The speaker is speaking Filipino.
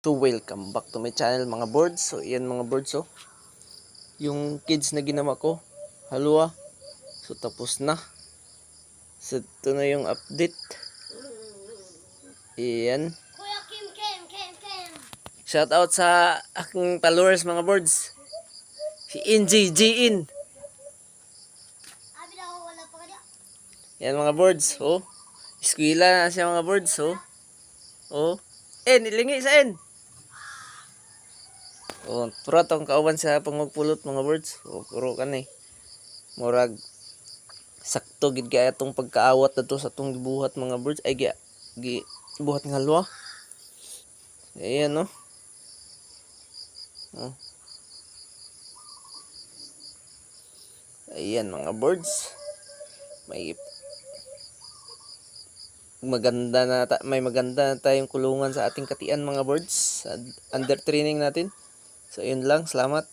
So welcome back to my channel mga birds. So yan mga birds, oh. Yung kids na ginawa ko, halwa. So tapos na. So ito na yung update. Iyan. Kuya Kim. Shout out sa aking followers mga birds. Si NJ In. Abi na ako wala pa kanya. Yan mga birds, oh. Eskwela na siya mga birds, oh. Oh. Nilingi sa Oh, pura tong kauban sa pangmagpulot mga birds. Oh, puro ka ni. Murag sakto gid kaya tong pagkaawat na to sa tong gibuhat mga birds. Ay buhat nga halwa. Ayan, no. Oh. Ayan mga birds. May maganda na tayong kulungan sa ating katian mga birds. Under training natin. So, yun lang. Salamat.